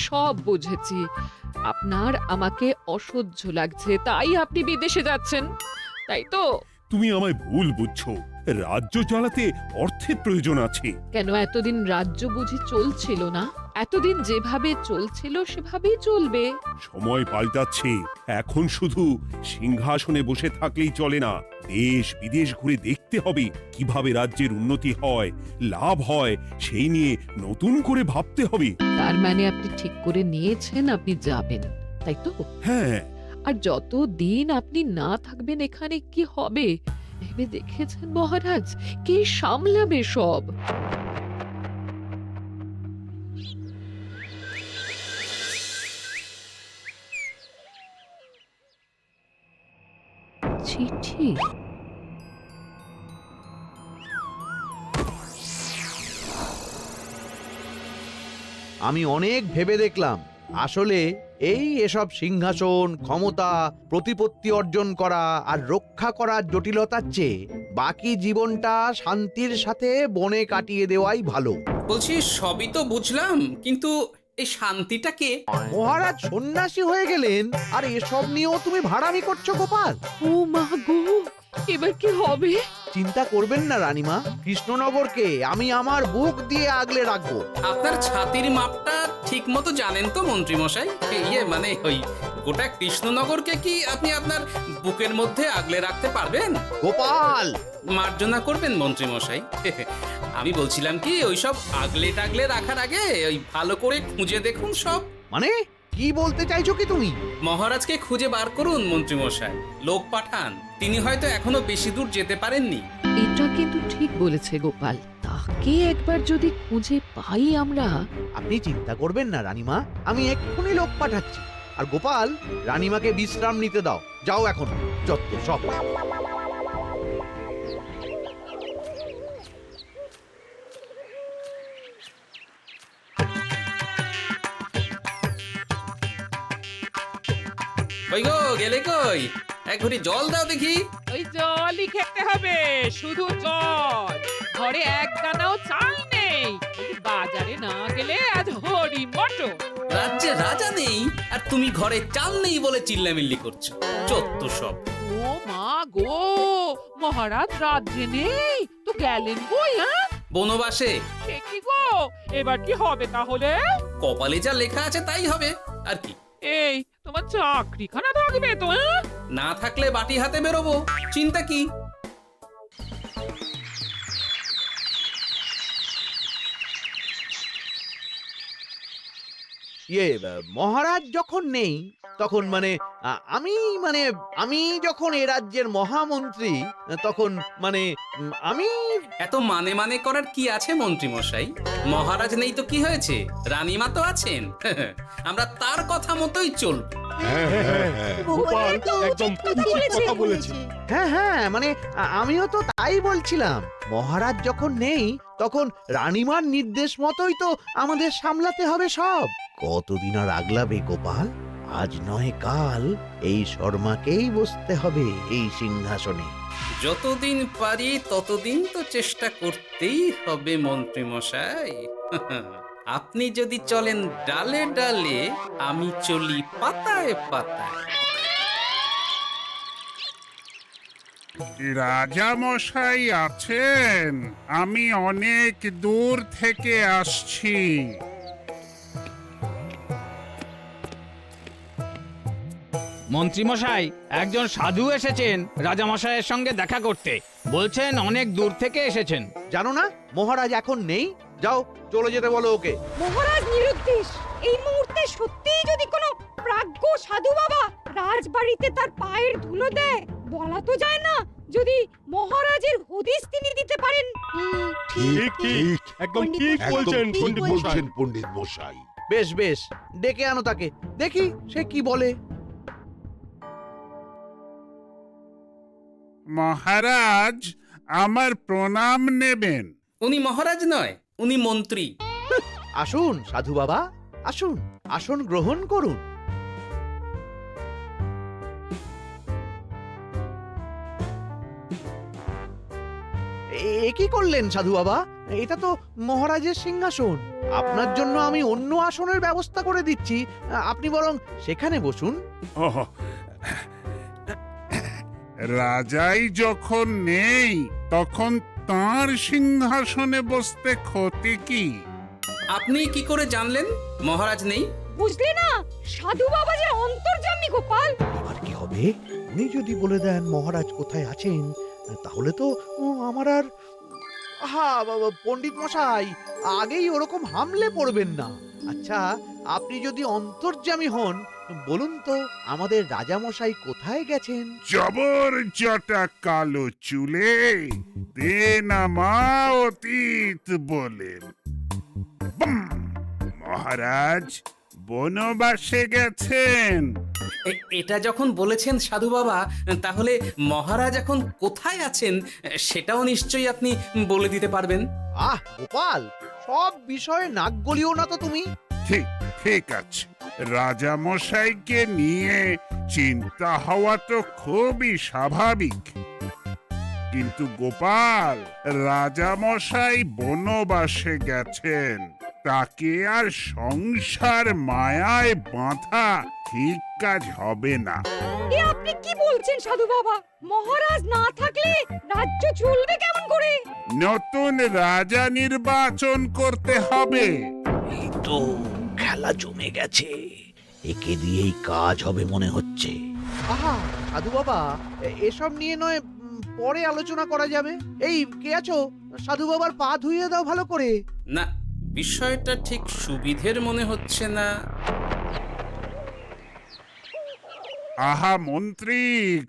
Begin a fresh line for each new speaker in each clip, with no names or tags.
সব বুঝেছি। আপনার আমাকে অসহ্য লাগছে, তাই আপনি বিদেশে যাচ্ছেন, তাই তো?
তুমি আমায় ভুল বুঝছো। রাজ্য চালাতে অর্থের প্রয়োজন আছে।
কেন, এতদিন রাজ্য বুঝি চলছিল না? এতদিন যেভাবে চলছিল সেভাবেই চলবে।
সময় পাল্টাচ্ছে। এখন শুধু সিংহাসনে বসে থাকলেই চলে না, দেশ বিদেশ ঘুরে দেখতে হবে কিভাবে রাজ্যের উন্নতি হয়, লাভ হয়, সেই নিয়ে নতুন করে ভাবতে হবে।
তার মানে আপনি ঠিক করে নিয়েছেন আপনি যাবেন, তাই তো?
হ্যাঁ।
আর যতদিন আপনি না থাকবেন এখানে কি হবে ভেবে দেখেছেন মহারাজ? কে সামলাবে সব? চিঠি?
আমি অনেক ভেবে দেখলাম, আসলে এসব সিংহাসন, ক্ষমতা, প্রতিপত্তি অর্জন করা আর রক্ষা করার জটিলতার চেয়ে বাকি জীবনটা শান্তির সাথে বনে কাটিয়ে দেওয়াই ভালো।
বলছি সবই তো বুঝলাম, কিন্তু এই শান্তিটা কে?
মহারাজ সন্ন্যাসী হয়ে গেলেন আর এসব নিয়েও তুমি ভাড়ামি করছো গোপাল?
ও মা গো, এবার কি হবে?
চিন্তা করবেন না রানীমা, কৃষ্ণনগরকে আমি আমার বুক দিয়ে আগলে রাখবো।
আপনার ছাতির মাপটা ঠিক মতো জানেন তো মন্ত্রী মশাই? মানে ওই গোটা কৃষ্ণনগরকে কি আপনি আপনার বুকের মধ্যে আগলে রাখতে পারবেন?
গোপাল!
মার্জনা করবেন মন্ত্রী মশাই। আমি বলছিলাম কি, ওইসব আগলে টাগলে রাখার আগে ওই ভালো করে খুঁজে দেখুন সব।
মানে কি বলতে চাইছো কি তুমি?
মহারাজকে খুঁজে বার করুন মন্ত্রী মশাই, লোক পাঠান। তিনি হয়তো এখনো বেশি দূর যেতে পারেননি।
এটা কিন্তু ঠিক বলেছে গোপাল, তাকে একবার যদি খুঁজে পাই আমরা।
আপনি চিন্তা করবেন না রানীমা, আমি এক্ষুনি লোক পাঠাচ্ছি। আর গোপাল, রানীমাকে বিশ্রাম নিতে দাও। যাও এখন, যত সব।
কই গো, গেলে কই? এক ঘটি জল দাও দেখি।
ওই জলই খেতে হবে, শুধু জল। ঘরে এক দানাও চাল নেই। বাজারে না গেলে আজ হরি মটর।
রাজ্যে রাজা নেই আর তুমি ঘরে চাল নেই বলে চিল্লামিল্লি করছো, চত্ব সব।
ও মা গো, মহারাজ রাজ্যে নেই তো গেলেন কই?
বনবাসে।
সে কি গো, এবার কি হবে তাহলে?
কপালে যা লেখা আছে তাই হবে, আর কি।
এই তোমার চাকরিখানা থাকবে তো?
না থাকলে বাটি হাতে বেরোবো, চিন্তা কি?
মহারাজ যখন নেই তখন আমি যখন এ রাজ্যের মহামন্ত্রী, তখন আমি
এত মানে করার কি আছে মন্ত্রী মশাই? মহারাজ নেই তো কি হয়েছে, রানীমা তো আছেন। আমরা তার কথা মতোই চলব।
গোপাল একদম উচিত কথা বলেছে।
হ্যাঁ, আমিও তো তাই বলছিলাম। মহারাজ যখন নেই তখন রানীমার নির্দেশ মতোই তো আমাদের সামলাতে হবে সব। কতদিন আর আগলাবে গোপাল? আজ নয় কাল এই শর্মাকেই বসতে হবে এই সিংহাসনে।
যতদিন পারি ততদিন তো চেষ্টা করতেই হবে মন্ত্রী মশাই। আপনি যদি চলেন ডালে ডালে, আমি চলি পাতায় পাতায়।
রাজা মশাই আছেন? আমি অনেক দূর থেকে আসছি।
মন্ত্রীমশাই, একজন সাধু এসেছেন রাজামশাইয়ের সঙ্গে দেখা করতে। বলছেন অনেক দূর থেকে এসেছেন।
জানো না মহারাজ এখন নেই? যাও, চলে যেতে বলো ওকে।
মহারাজ নিরুদ্দেশ। এই মুহূর্তে সত্যিই যদি কোনো প্রাজ্ঞ সাধু বাবা রাজবাড়িতে তার পায়ের ধুলো দেয়, বলা তো যায় না যদি মহারাজের হদিস তিনি দিতে পারেন।
ঠিক ঠিক, একদম ঠিক বলছেন
পণ্ডিত মশাই।
বেশ বেশ, ডেকে আনো তাকে, দেখি সে কি বলে।
মহারাজ, আমার প্রণাম নেবেন।
উনি মহারাজ নয়, উনি মন্ত্রী।
আসুন সাধু বাবা, আসুন, আসন গ্রহণ করুন। এ কি করলেন সাধু বাবা? এটা তো মহারাজের সিংহাসন। আপনার জন্য আমি অন্য আসনের ব্যবস্থা করে দিচ্ছি, আপনি বরং সেখানে বসুন।
ওহ,
রাজাই যখন নেই তখন তাঁর সিংহাসনে বসতে ক্ষতি কি?
আপনি কি করে জানলেন মহারাজ নেই?
বুঝলে না, সাধু বাবা যে অন্তর্যামী গোপাল।
এবার কি হবে? উনি যদি বলে দেন মহারাজ কোথায় আছেন, তাহলে তো আমার আর বাবা পণ্ডিত মশাই, আগেই ওরকম হামলে পড়বেন না। আচ্ছা, আপনি যদি অন্তর্যামী হন, বলুন তো আমাদের রাজা মশাই কোথায় গেছেন?
জবর জটা কালো চুলে দেনামা অতীত বলেন। বুম! মহারাজ বনবাসে গেছেন।
এটা যখন বলেছেন সাধু বাবা, তাহলে মহারাজ এখন কোথায় আছেন সেটাও নিশ্চয়ই আপনি বলে দিতে পারবেন।
গোপাল, সব বিষয়ে নাক গলিও না তো তুমি।
ঠিক ঠিক আছে, রাজা মশাইকে নিয়ে চিন্তা হওয়া তো খুবই স্বাভাবিক, কিন্তু গোপাল, রাজা মশাই বনবাসে গেছেন, তাকে আর সংসার মায়ায় বাঁধা ঠিক কাজ হবে না।
এ আপনি কি বলছেন সাধু বাবা? মহারাজ না থাকলে রাজ্য চলবে কেমন করে?
নতুন রাজা নির্বাচন করতে হবে।
এই তো খেলা জমে গেছে, একে দিয়েই কাজ হবে মনে হচ্ছে। সাধু বাবা, এসব নিয়ে নয় পরে আলোচনা করা যাবে। এই কে আছো? সাধু বাবার পা ধুইয়ে দাও ভালো করে।
না, বিষয়টা ঠিক সুবিধের মনে হচ্ছে না।
আহা মন্ত্রী,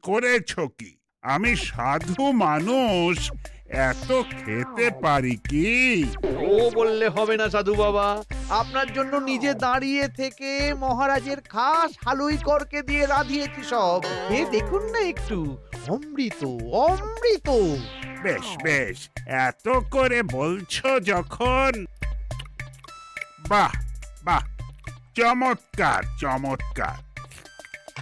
করেছ কি? আমি সাধু মানুষ, এত খেতে পারি কি?
ও বললে হবে না সাধু বাবা, আপনার জন্য নিজে দাঁড়িয়ে থেকে মহারাজের খাস হালুই করকে দিয়ে রাঁধিয়েছি সব। দেখুন না একটু, অমৃত অমৃত।
বেশ বেশ, এত করে বলছো যখন, বাহ বাহ, চমৎকার চমৎকার।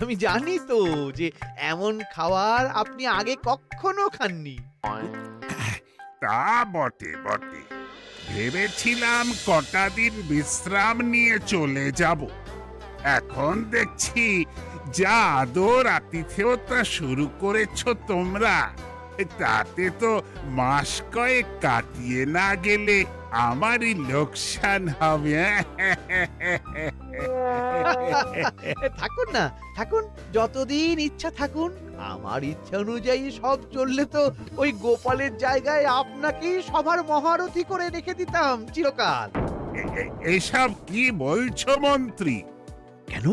আমি জানি তো যে এমন খাবার আপনি আগে কখনো খাননি।
তা বটে বটে, ভেবেছিলাম কটা দিন বিশ্রাম নিয়ে চলে যাব। এখন দেখছি যা আদর আতিথেয়তা শুরু করেছো তোমরা, তাতে তো মাস কয়েক কাটিয়ে না গেলে আমারই লোকসান হবে।
থাকুন না, থাকুন, যতদিন ইচ্ছা থাকুন। আমার ইচ্ছা অনুযায়ী সব চললে তো ওই গোপালের জায়গায় আপনাকেই সবার মহারথী করে রেখে দিতাম চিরকাল।
এসব কি বলছো মন্ত্রী?
কেন,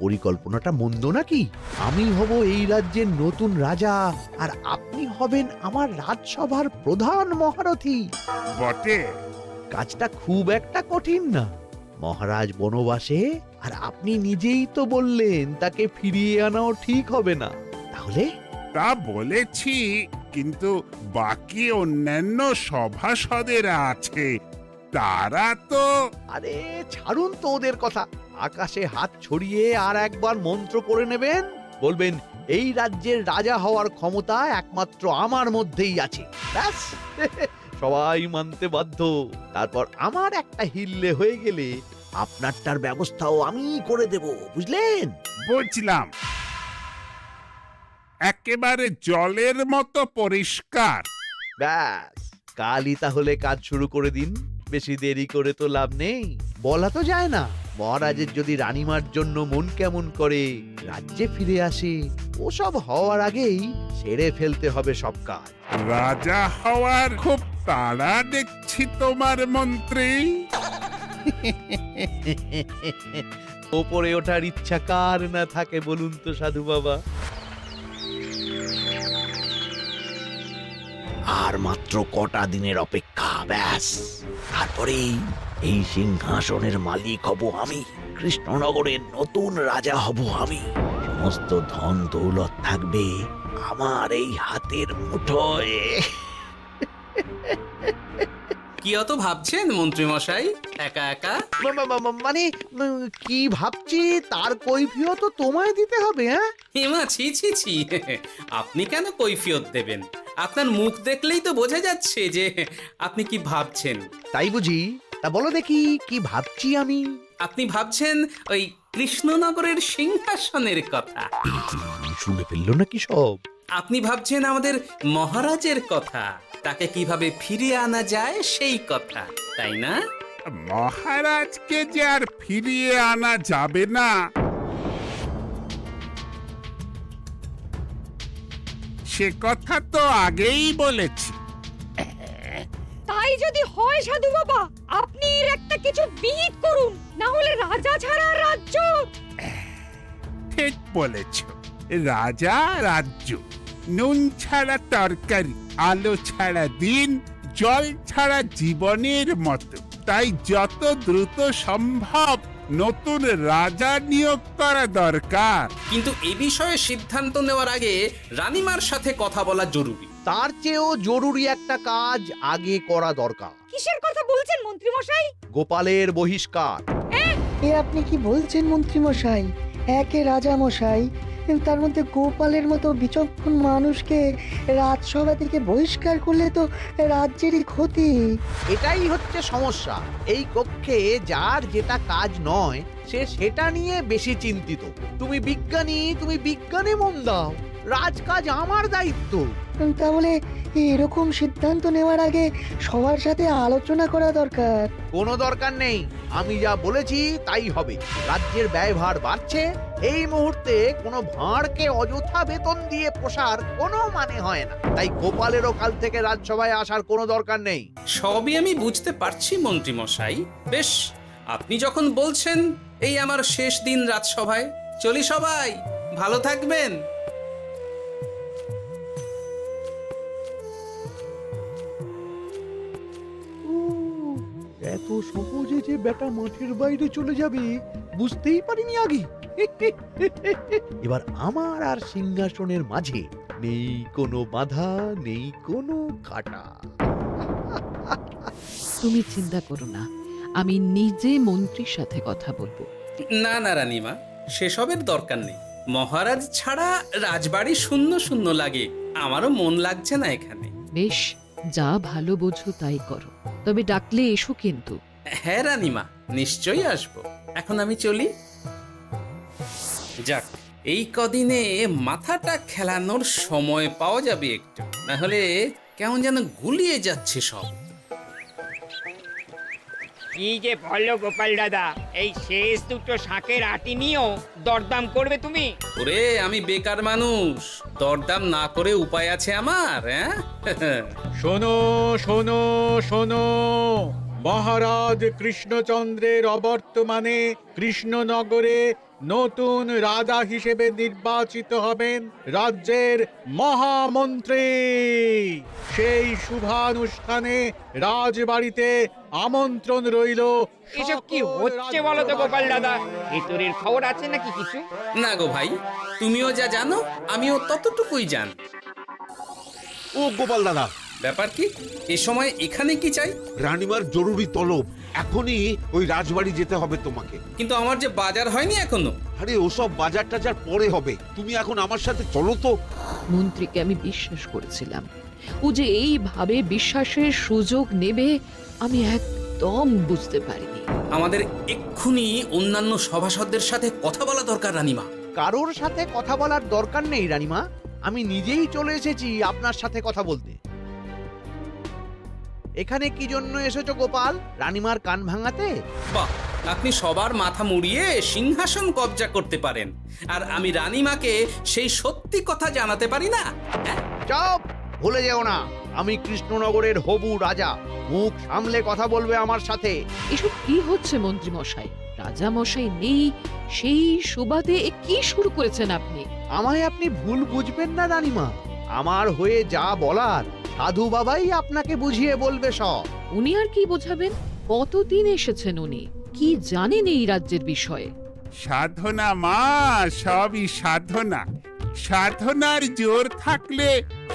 পরিকল্পনাটা মন্দ নাকি? আমি হব এই রাজ্যের নতুন রাজা, আর আপনি হবেন আমার রাজসভার প্রধান মহারথী।
বটে,
কাজটা খুব একটা কঠিন না। মহারাজ বনবাসে, আর আপনি নিজেই তো বললেন তাকে ফিরিয়ে আনাও ঠিক হবে না। তাহলে
তা বলেছি, কিন্তু বাকি অন্যান্য সভাসদেরা আছে, তারা তো।
আরে ছাড়ুন তো ওদের কথা। আকাশে হাত ছড়িয়ে আর একবার মন্ত্র পড়ে নেবেন, বলবেন এই রাজ্যের রাজা হওয়ার ক্ষমতা একমাত্র আমার মধ্যেই আছে। ব্যাস, সবাই মানতে বাধ্য। তারপর আমার একটা হিল্লে হয়ে গেলে আপনারটার ব্যবস্থাও আমি করে দেব, বুঝলেন?
বুঝলাম, একেবারে জলের মতো পরিষ্কার।
ব্যাস, কালই তাহলে কাজ শুরু করে দিন। বেশি দেরি করে তো লাভ নেই। বলা তো যায় না, মহারাজের যদি রানীমার জন্য মন কেমন করে, রাজ্যে ফিরে আসে, ওসব হওয়ার আগেই সেরে ফেলতে হবে সব কাজ।
রাজা হওয়ার খুব তাড়া দেখছি তোমার মন্ত্রী।
ওপরে ওঠার ইচ্ছা কার না থাকে বলুন তো সাধু বাবা? আর মাত্র কটা দিনের অপেক্ষা, ব্যাস, তারপরেই এই সিংহাসনের মালিক হব আমি, কৃষ্ণনগরের নতুন রাজা হব আমি। সমস্ত ধন দৌলত থাকবে আমার এই হাতের মুঠোয়।
কি অত ভাবছেন মন্ত্রী মশাই একা একা?
মানে কি ভাবছি তার কৈফিয়ত তো তোমায় দিতে হবে।
হিমা, ছি ছি ছি, আপনি কেন কৈফিয়ত দেবেন? আপনার মুখ দেখলেই তো বোঝা যাচ্ছে যে আপনি কি ভাবছেন।
তাই বুঝি? তা বলো দেখি কি ভাবছি আমি।
আপনি ভাবছেন ওই কৃষ্ণনগরের সিংহাসনের কথা,
শুনে ফেললো নাকি সব?
আপনি ভাবছেন আমাদের মহারাজের কথা, তাকে কিভাবে ফিরিয়ে আনা যায় সেই কথা, তাই না?
মহারাজকে যে আর ফিরিয়ে আনা যাবে না সে কথা তো আগেই বলেছি।
তাই যদি হয় সাধু বাবা, আপনি এর একটা কিছু বিহিত করুন, না হলে রাজা ছাড়া রাজ্য।
ঠিক বলেছ, রাজা রাজ্য, নুন ছাড়া তরকারি, আলো ছাড়া দিন, জল ছাড়া জীবনের মতো। তাই যত দ্রুত সম্ভব নতুন রাজা নিয়োগ করা দরকার।
কিন্তু এ বিষয়ে সিদ্ধান্ত নেওয়ার আগে রানীমার সাথে কথা বলা জরুরি।
তার চেয়েও জরুরি একটা কাজ আগে করা দরকার।
কিসের কথা বলছেন মন্ত্রী মশাই?
গোপালের বহিষ্কার।
এ আপনি কি বলছেন মন্ত্রী মশাই? একে রাজা মশাই, তার মধ্যে গোপালের মতো বিচক্ষণ মানুষকে রাজসভা থেকে বহিষ্কার করলে তো রাজ্যেরই ক্ষতি।
এটাই হচ্ছে সমস্যা। এই কক্ষে যার যেটা কাজ নয় সে সেটা নিয়ে বেশি চিন্তিত। তুমি বিজ্ঞানে মন দাও, রাজকাজ আমার দায়িত্ব।
তাহলে এরকম সিদ্ধান্ত নেওয়ার আগে সবার সাথে আলোচনা করা দরকার।
কোনো দরকার নেই, আমি যা বলেছি তাই হবে। রাজ্যের ব্যয়ভার বাড়ছে, এই মুহূর্তে কোনো ভাঁড়কে অযথা বেতন দিয়ে পোষার কোনো মানে হয় না। তাই গোপালেরও কাল থেকে রাজসভায় আসার কোনো দরকার নেই।
সবই আমি বুঝতে পারছি মন্ত্রী মশাই। বেশ, আপনি যখন বলছেন, এই আমার শেষ দিন রাজসভায়, চলি সবাই, ভালো থাকবেন।
এত সহজে যে বেটা মাঠের বাইরে চলে যাবে বুঝতেই পারিনি আগে। এবার আমার আর সিংহাসনের মাঝে নেই কোনো বাধা, নেই কোনো কাটা।
তুমি চিন্তা করো না, আমি নিজে মন্ত্রীর সাথে কথা বলবো।
না না রানীমা, সেসবের দরকার নেই। মহারাজ ছাড়া রাজবাড়ি শূন্য শূন্য লাগে, আমারও মন লাগছে না এখানে।
বেশ, যা ভালো বোঝো তাই করো, তবে ডাকলে এসো কিন্তু।
হ্যাঁ রানীমা, নিশ্চয়ই আসবো। এখন আমি চলি। যাক, এই কদিনে মাথাটা খেলানোর সময় পাওয়া যাবে একটু, না হলে কেমন যেন গুলিয়ে যাচ্ছে সব।
কি যে বলো গোপাল দাদা, এই শেষ দুটো শাঁখের আটি নিয়েও দরদাম করবে তুমি?
ওরে, আমি বেকার মানুষ, দরদাম না করে উপায় আছে আমার? হ্যাঁ
শোনো শোনো শোনো, মহারাজ কৃষ্ণচন্দ্রের অবর্তমানে কৃষ্ণনগরে নতুন রাজা হিসেবে নির্বাচিত হবেন রাজ্যের মহামন্ত্রী। সেই শুভানুষ্ঠানে রাজবাড়িতে আমন্ত্রণ রইল।
এসব কি হচ্ছে বলো তো গোপাল দাদা? ভিতরের খবর আছে নাকি কিছু?
না গো ভাই, তুমিও যা জানো আমিও ততটুকুই জানি।
ও গোপাল দাদা,
ব্যাপার কি? এ সময় এখানে কি চাই?
রানীমার জরুরি তলব, এখনই ওই রাজবাড়ি যেতে হবে তোমাকে।
কিন্তু আমার যে বাজার হয়নি এখনো।
আরে ওসব বাজার টাজার পরে হবে, তুমি এখন আমার সাথে চলো তো।
মন্ত্রীকে আমি বিশ্বাস করেছিলাম, ও যে এইভাবে বিশ্বাসের সুযোগ নেবে আমি একদম বুঝতে পারিনি।
আমাদের এক্ষুনি অন্যান্য সভাসদদের সাথে কথা বলা দরকার রানীমা।
কারোর সাথে কথা বলার দরকার নেই রানীমা, আমি নিজেই চলে এসেছি আপনার সাথে কথা বলতে। এখানে কি জন্য এসেছো গোপাল? রানীমার কান ভাঙাতে?
বাহ, আপনি সবার মাথা মুড়িয়ে সিংহাসন কবজা করতে পারেন, আর আমি রানীমাকে সেই সত্যি কথা জানাতে পারি না? হ্যাঁ?
চুপ! ভুলে যেও না, আমি কৃষ্ণনগরের হবু রাজা। মুখ সামলে কথা বলবে আমার সাথে।
এসব কি হচ্ছে মন্ত্রী মশাই? রাজা মশাই নেই, সেই সুবাদে এ কি শুরু করেছেন আপনি?
আমায় আপনি ভুল বুঝবেন না রানীমা, আমার হয়ে যা বলার সাধু বাবাই আপনাকে বুঝিয়ে বলবে সব।
উনি আর কি বোঝাবেন? কতদিন এসেছেন উনি, কি জানেন এই রাজ্যের বিষয়ে?
সাধনা মা, সবই সাধনা। সাধনার জোর থাকলে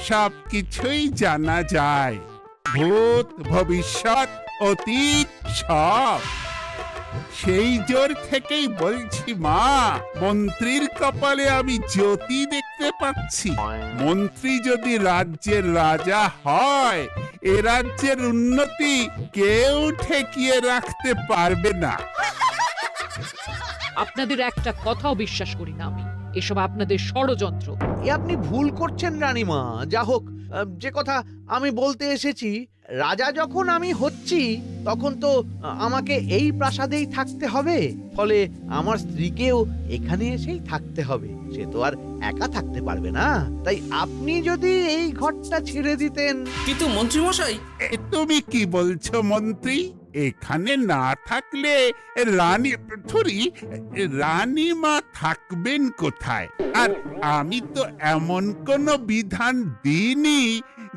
সব কিছুই জানা যায়, ভূত ভবিষ্যৎ অতীত সব। সেই জোর থেকেই বলছি মা, মন্ত্রীর কপালে আমি জ্যোতি দেখতে বুঝতে পারছি মন্ত্রী যদি রাজ্যের রাজা হয় এ রাজ্যের উন্নতি কেউ ঠেকিয়ে রাখতে পারবে না।
আপনাদের একটা কথাও বিশ্বাস করি না আমি, এসব আপনাদের ষড়যন্ত্র।
এ আপনি ভুল করছেন রানীমা। যা হোক, যে কথা আমি বলতে এসেছি, রাজা যখন আমি হচ্ছি তখন তো আমাকে এই প্রাসাদেই থাকতে হবে, ফলে আমার স্ত্রীকেও এখানে এসেই থাকতে হবে। সে তো আর একা থাকতে পারবে না, তাই আপনি যদি এই ঘরটা ছেড়ে দিতেন।
কিন্তু মন্ত্রীমশাই,
তুমি কি বলছো মন্ত্রী? এখানে না থাকলে রানীমা থাকবেন কোথায়? আর আমি তো এমন কোনো বিধান দিইনি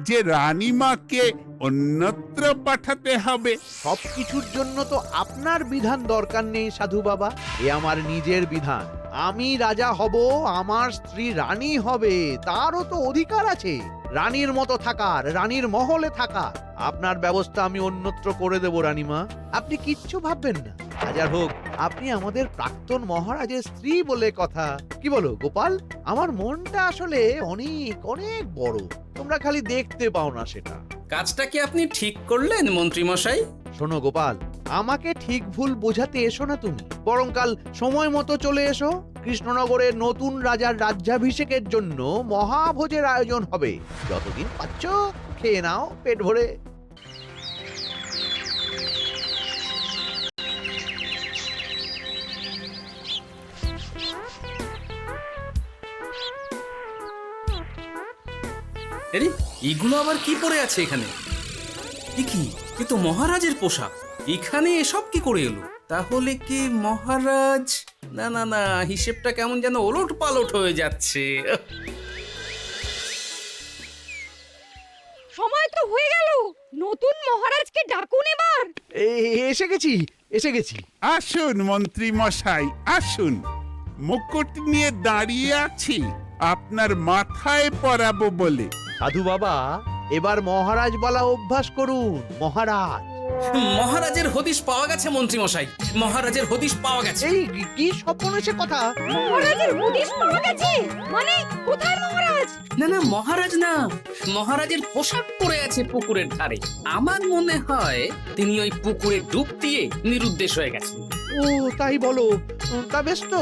যে রানীমাকে অন্যত্র পাঠাতে হবে।
সবকিছুর জন্য তো আপনার বিধান দরকার নেই সাধু বাবা, এ আমার নিজের বিধান। আমি রাজা হব, আমার স্ত্রী রানী হবে, তারও তো অধিকার আছে রানীর মতো থাকার, রানীর মহলে থাকার। আপনার ব্যবস্থা আমি অন্যত্র করে দেব রানীমা, আপনি কিচ্ছু ভাববেন না। হাজার হোক আপনি আমাদের প্রাক্তন মহারাজের স্ত্রী বলে কথা। কি বলো গোপাল? আমার মনটা আসলে অনেক অনেক বড়, তোমরা খালি দেখতে পাও না সেটা।
কাজটা কি আপনি ঠিক করলেন মন্ত্রীমশাই?
শোনো গোপাল, আমাকে ঠিক ভুল বোঝাতে এসো না তুমি, বরং কাল সময় মতো চলে এসো। কৃষ্ণনগরের নতুন রাজার রাজ্যাভিষেকের জন্য মহাভোজের আয়োজন হবে। যতদিন পাচ্ছ খেয়ে নাও পেট ভরে।
আরে এগুলো আবার কি পরে আছে এখানে? কি এ তো মহারাজের পোশাক, এখানে এসব কি করে এলো? তাহলে কি মহারাজ? না না না, হিসেবটা কেমন যেন ওলট পালট হয়ে যাচ্ছে।
সময় তো হয়ে গেল, নতুন মহারাজকে ডাকুন এবার।
এসে গেছি, এসে গেছি।
আসুন মন্ত্রী মশাই আসুন, মুকুট নিয়ে দাঁড়িয়ে আছি আপনার মাথায় পরাবো বলে।
সাধু বাবা, এবার মহারাজ বলা অভ্যাস করুন। মহারাজ।
মহারাজের হদিশ পাওয়া গেছে মন্ত্রীমশাই, মহারাজের হদিশ পাওয়া গেছে।
এই কি স্বপ্নের কথা?
মহারাজের হদিশ পাওয়া গেছে মানে কোথায় মহারাজ?
না না, মহারাজ না, মহারাজের পোশাক পরে আছে পুকুরের ধারে। আমার মনে হয় তিনি ওই পুকুরে ডুব দিয়ে নিরুদ্দেশ হয়ে গেছেন।
ও তাই বলো? তা বেশ তো,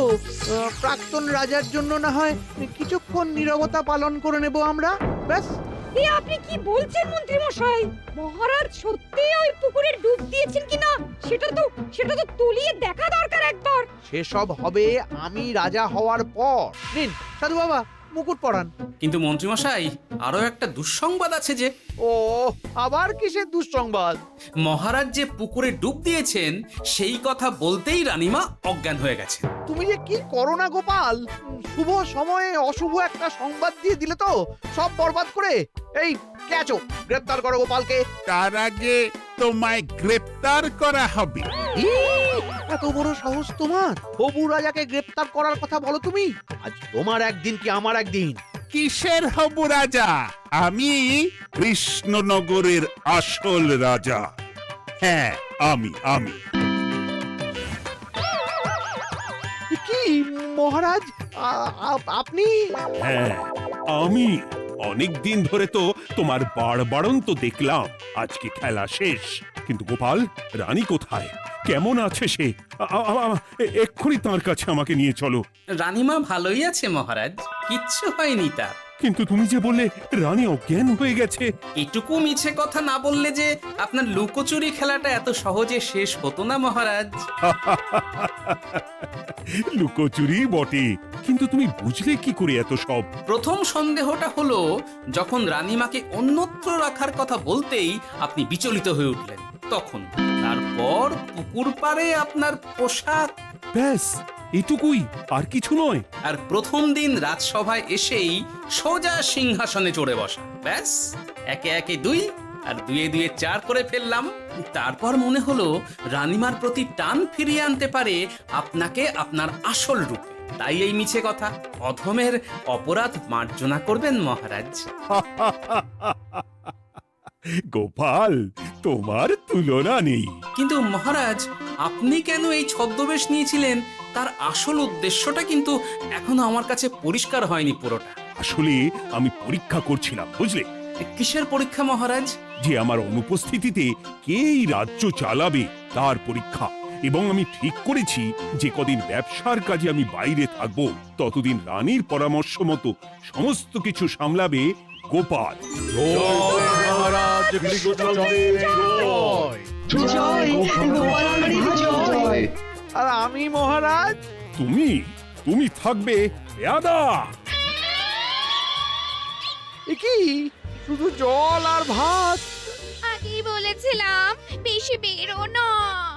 প্রাক্তন রাজার জন্য না হয় কিছুক্ষণ নীরবতা পালন করে নেব আমরা, ব্যাস।
এ আপনি কি বলছেন মন্ত্রী মশাই? মহারাজ সত্যি ওই পুকুরে ডুব দিয়েছেন কিনা সেটা তো তলিয়ে দেখা দরকার একবার।
সেসব হবে আমি রাজা হওয়ার পর। নিন সাধু বাবা, মুকুট পরান।
কিন্তু মন্ত্রীমশাই, আরো একটা দুঃসংবাদ আছে যে।
ও আবার কিসের দুঃসংবাদ?
মহারাজ যে পুকুরে ডুব দিয়েছেন সেই কথা বলতেই রানীমা অজ্ঞান হয়ে গেছে।
তুমি যে কি করো না গোপাল, শুভ সময়ে অশুভ একটা সংবাদ দিয়ে দিলে তো সব বরবাদ করে। এই কে আছো? গ্রেপ্তার করো গোপালকে।
তার আগে তোমায় গ্রেপ্তার করা হবে।
এত বড় সাহস তোমার? হবু রাজাকে গ্রেপ্তার করার কথা বলো তুমি? আজ তোমার একদিন কি আমার একদিন।
কিসের হব রাজা? আমি কৃষ্ণনগরের আসল রাজা। হ্যাঁ আমি।
কি মহারাজ, আপনি?
হ্যাঁ আমি। অনেক দিন ধরে তো তোমার বাড়বাড়ন্ত দেখলাম, আজকে খেলা শেষ। কিন্তু গোপাল, রানী কোথায়? কেমন আছে সে? এক্ষুনি তার কাছে আমাকে নিয়ে চলো।
রানীমা ভালোই আছে মহারাজ, কিচ্ছু হয়নি তার।
কিন্তু তুমি যে বললে রানী অজ্ঞান হয়ে গেছে।
এটুকু মিছে কথা না বললে যে আপনার লুকোচুরি খেলাটা এত সহজে শেষ হতো না মহারাজ।
লুকোচুরি বটে, কিন্তু তুমি বুঝলে কি করে এত সব?
প্রথম সন্দেহটা হলো যখন রানীমাকে অন্যত্র রাখার কথা বলতেই আপনি বিচলিত হয়ে উঠলেন, তখন। তারপর পুকুর পাড়ে আপনার পোশাক,
ব্যাস এটুকুই, আর কিছু নয়।
আর প্রথম দিন রাজসভায় এসেই সোজা সিংহাসনে চড়ে বসা, ব্যাস। একে একে 2 আর 2 2 4 করে ফেললাম। তারপর মনে হলো রানীমার প্রতি টান ফিরিয়ে আনতে পারে আপনাকে আপনার আসল রূপে। তাই এই মিছে কথা। অধমের অপরাধ মার্জনা করবেন মহারাজ।
গোপাল, তোমার তুলনা নেই।
কিন্তু মহারাজ, আপনি কেন এই ছদ্মবেশ নিয়েছিলেন তার আসল উদ্দেশ্যটা কিন্তু এখনো আমার কাছে পরিষ্কার হয়নি পুরোটা।
আসলে আমি পরীক্ষা করছিলাম, বুঝলে?
কিসের পরীক্ষা মহারাজ?
যে আমার অনুপস্থিতিতে কেই রাজ্য চালাবে তার পরীক্ষা। এবং আমি ঠিক করেছি যে কদিন ব্যবসার কাজে আমি বাইরে থাকব ততদিন রানীর পরামর্শ মতো সমস্ত কিছু সামলাবে গোপাল।
মহারাজ কৃষ্ণচন্দ্রের জয়।
আর আমি মহারাজ?
তুমি থাকবে পেয়াদা।
এ কি শুধু জল আর ভাত?
আগেই বলেছিলাম বেশি বেরো না।